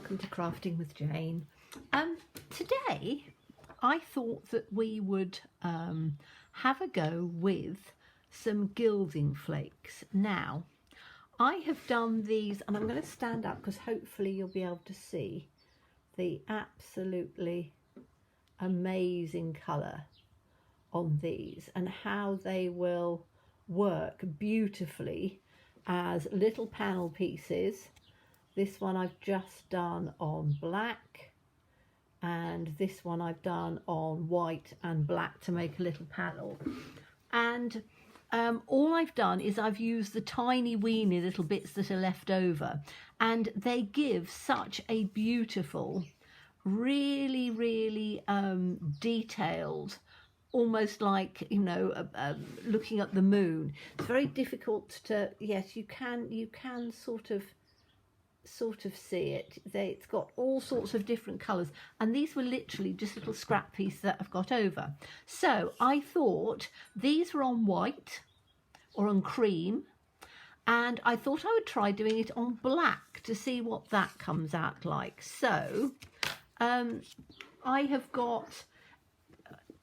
welcome to Crafting with Jane. Today I thought that we would have a go with some gilding flakes. Now I have done these, and I'm going to stand up because hopefully you'll be able to see the absolutely amazing colour on these and how they will work beautifully as little panel pieces. This one I've just done on black, and this one I've done on white and black to make a little panel. And all I've done is I've used the tiny weeny little bits that are left over, and they give such a beautiful, really detailed, almost like, you know, looking at the moon. It's very difficult to, yes, you can sort of see it. It's got all sorts of different colours, and these were literally just little scrap pieces that I've got over. So I thought these were on white or on cream, and I thought I would try doing it on black to see what that comes out like. So I have got,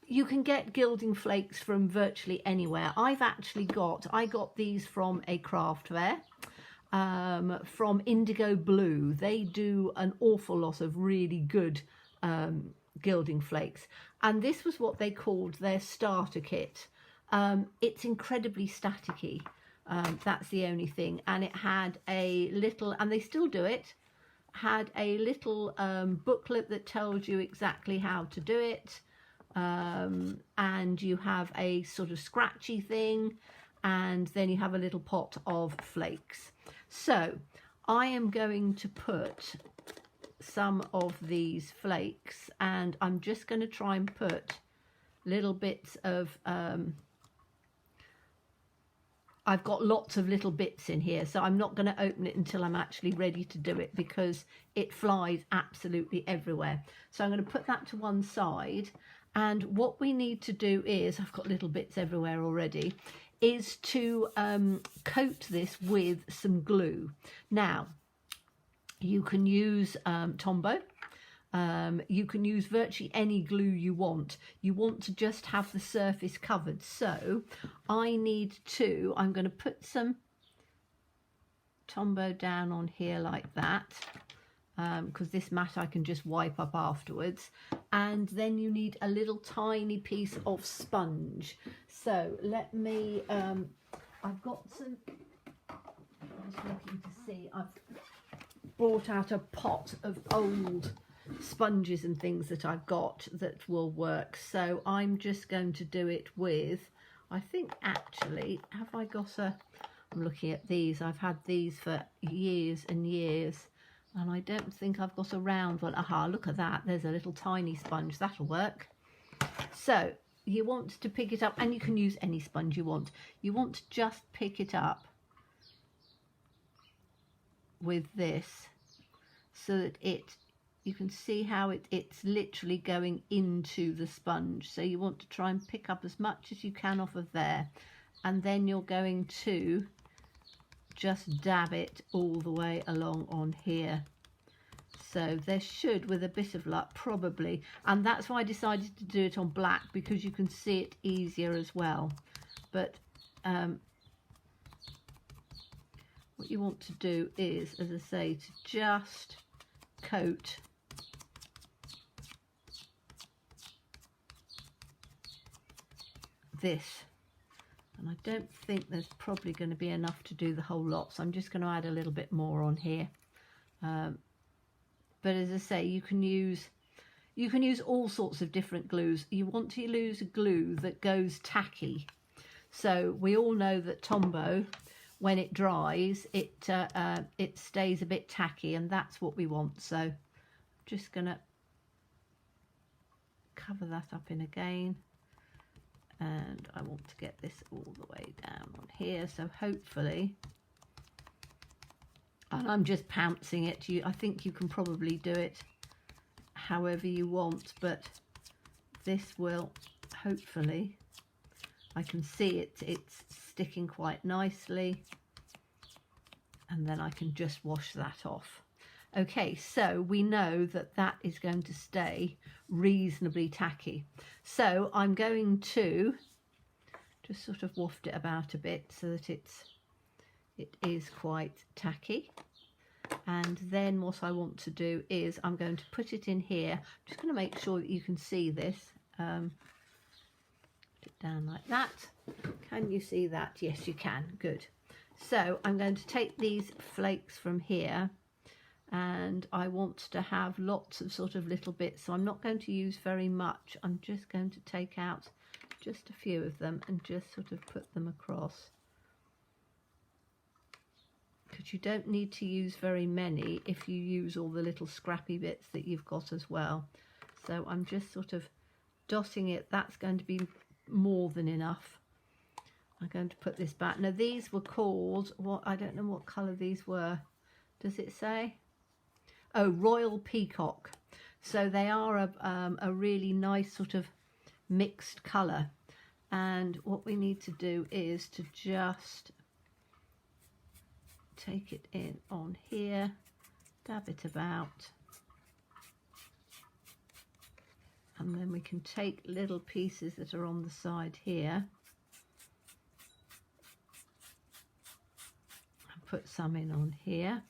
you can get gilding flakes from virtually anywhere. I got these from a craft fair. From Indigo Blue. They do an awful lot of really good gilding flakes, and this was what they called their starter kit. It's incredibly staticky, that's the only thing, and it had a little, and they still do it, had a little booklet that tells you exactly how to do it, and you have a sort of scratchy thing, and then you have a little pot of flakes. So I am going to put some of these flakes, and I'm just going to try and put little bits of, I've got lots of little bits in here, so I'm not going to open it until I'm actually ready to do it, because it flies absolutely everywhere. So I'm going to put that to one side, and what we need to do is, I've got little bits everywhere already, is to coat this with some glue. Now, you can use Tombow. You can use virtually any glue you want. You want to just have the surface covered. So I need to, I'm going to put some Tombow down on here like that, because this mat I can just wipe up afterwards. And then you need a little tiny piece of sponge. So let me, I've got some, I'm just looking to see, I've brought out a pot of old sponges and things that I've got that will work. So I'm just going to do it with, I think actually, have I got a, I'm looking at these, I've had these for years and years, and I don't think I've got a round one. Aha, look at that, there's a little tiny sponge, that'll work. So you want to pick it up, and you can use any sponge you want. You want to just pick it up with this, so that you can see how it's literally going into the sponge. So you want to try and pick up as much as you can off of there, and then you're going to just dab it all the way along on here. So there should, with a bit of luck, probably, and that's why I decided to do it on black, because you can see it easier as well. But what you want to do is, as I say, to just coat this. And I don't think there's probably going to be enough to do the whole lot, so I'm just going to add a little bit more on here. But as I say, you can use all sorts of different glues. You want to use a glue that goes tacky. So we all know that Tombow, when it dries, it stays a bit tacky, and that's what we want. So I'm just going to cover that up in again. And I want to get this all the way down on here, so hopefully, and I'm just pouncing it. I think you can probably do it however you want, but this will hopefully, I can see it's sticking quite nicely, and then I can just wash that off. Okay, so we know that that is going to stay reasonably tacky. So I'm going to just sort of waft it about a bit so that it is quite tacky. And then what I want to do is I'm going to put it in here. I'm just going to make sure that you can see this. Put it down like that. Can you see that? Yes, you can. Good. So I'm going to take these flakes from here, and I want to have lots of sort of little bits. So I'm not going to use very much. I'm just going to take out just a few of them and just sort of put them across. Because you don't need to use very many if you use all the little scrappy bits that you've got as well. So I'm just sort of dotting it. That's going to be more than enough. I'm going to put this back. Now these were called, what, I don't know what colour these were. Does it say? Oh, Royal Peacock. So they are a really nice sort of mixed colour. And what we need to do is to just take it in on here, dab it about, and then we can take little pieces that are on the side here and put some in on here,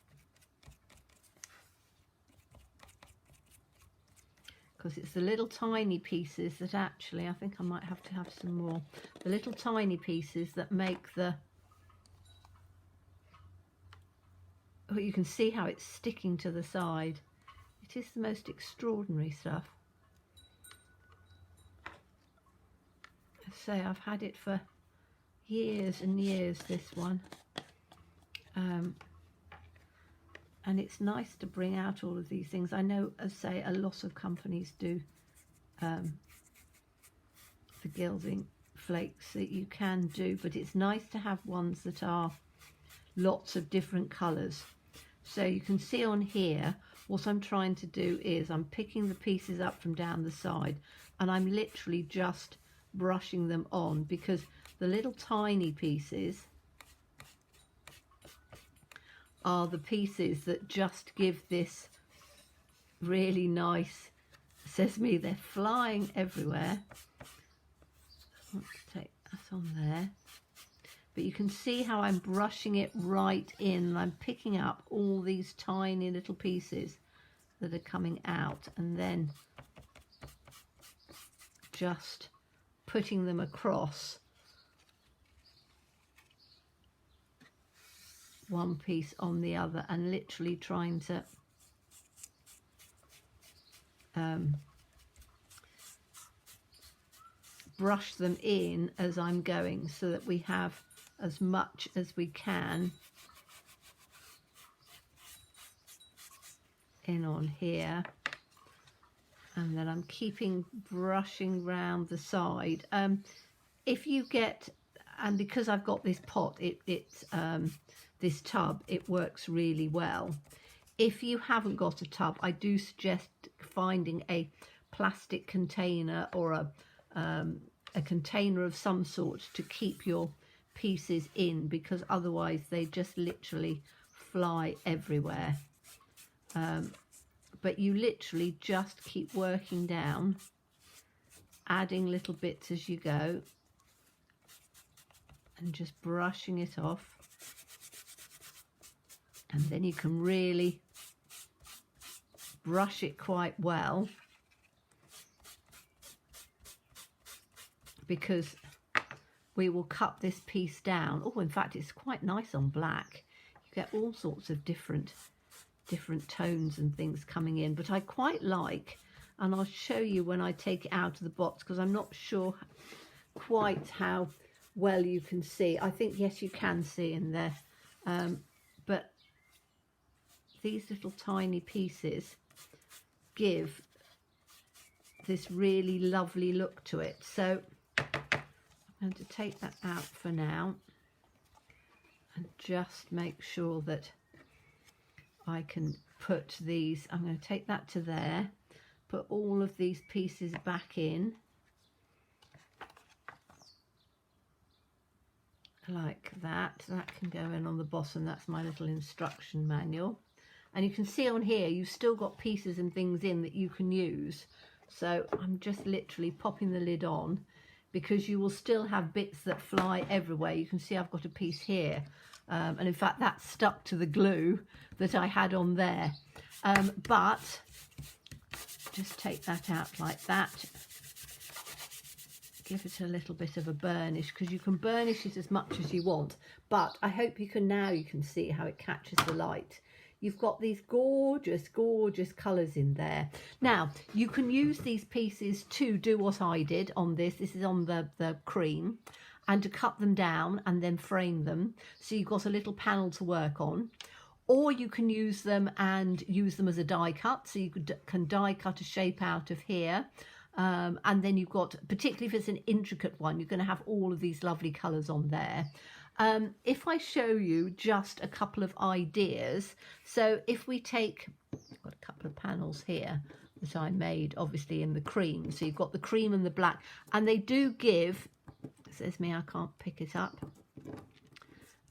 because it's the little tiny pieces that actually, I think I might have to have some more, the little tiny pieces that make the, oh, you can see how it's sticking to the side. It is the most extraordinary stuff. I say I've had it for years and years, this one. And it's nice to bring out all of these things. I know, as I say, a lot of companies do the gilding flakes that you can do, but it's nice to have ones that are lots of different colours. So you can see on here, what I'm trying to do is I'm picking the pieces up from down the side and I'm literally just brushing them on, because the little tiny pieces are the pieces that just give this really nice, says me, they're flying everywhere. Let's take that on there. But you can see how I'm brushing it right in. I'm picking up all these tiny little pieces that are coming out and then just putting them across one piece on the other and literally trying to brush them in as I'm going, so that we have as much as we can in on here, and then I'm keeping brushing round the side. If you get, and because I've got this pot, this tub, it works really well. If you haven't got a tub, I do suggest finding a plastic container or a container of some sort to keep your pieces in, because otherwise they just literally fly everywhere. But you literally just keep working down, adding little bits as you go and just brushing it off, and then you can really brush it quite well, because we will cut this piece down. Oh, in fact, it's quite nice on black. You get all sorts of different tones and things coming in, but I quite like, and I'll show you when I take it out of the box, because I'm not sure quite how well you can see. I think, yes, you can see in there, but these little tiny pieces give this really lovely look to it. So I'm going to take that out for now and just make sure that I can put these, I'm going to take that to there, put all of these pieces back in like that. That can go in on the bottom. That's my little instruction manual. And you can see on here, you've still got pieces and things in that you can use. So I'm just literally popping the lid on, because you will still have bits that fly everywhere. You can see I've got a piece here. And in fact, that's stuck to the glue that I had on there. But just take that out like that. Give it a little bit of a burnish, because you can burnish it as much as you want. But I hope you can see how it catches the light. You've got these gorgeous, gorgeous colours in there. Now, you can use these pieces to do what I did on this. This is on the cream. And to cut them down and then frame them. So you've got a little panel to work on. Or you can use them and use them as a die cut. So you can die cut a shape out of here. And then you've got, particularly if it's an intricate one, you're going to have all of these lovely colours on there. If I show you just a couple of ideas, so if we take, I've got a couple of panels here that I made obviously in the cream, so you've got the cream and the black, and they do give, it says me I can't pick it up,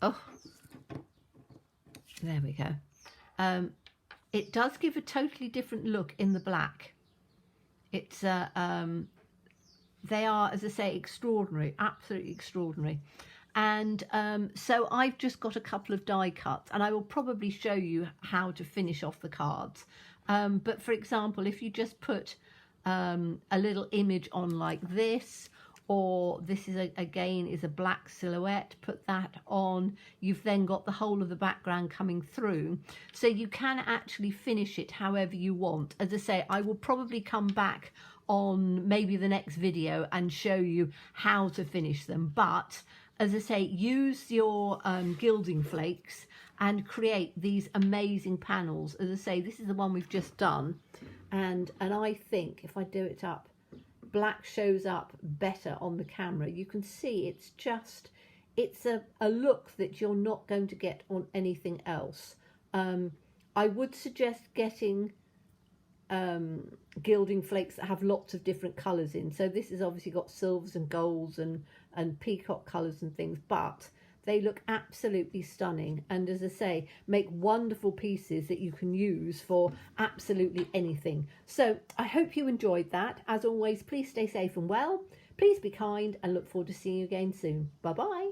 oh, there we go, it does give a totally different look in the black. It's they are, as I say, extraordinary, absolutely extraordinary. And so I've just got a couple of die cuts, and I will probably show you how to finish off the cards. But for example, if you just put a little image on like this, or this is again is a black silhouette, put that on, you've then got the whole of the background coming through. So you can actually finish it however you want. As I say, I will probably come back on maybe the next video and show you how to finish them. But as I say, use your gilding flakes and create these amazing panels. As I say, this is the one we've just done. And I think if I do it up, black shows up better on the camera. You can see it's just, it's a look that you're not going to get on anything else. I would suggest getting gilding flakes that have lots of different colours in. So this has obviously got silvers and golds and peacock colours and things, but they look absolutely stunning, and as I say, make wonderful pieces that you can use for absolutely anything. So I hope you enjoyed that. As always, please stay safe and well, please be kind, and look forward to seeing you again soon. Bye bye.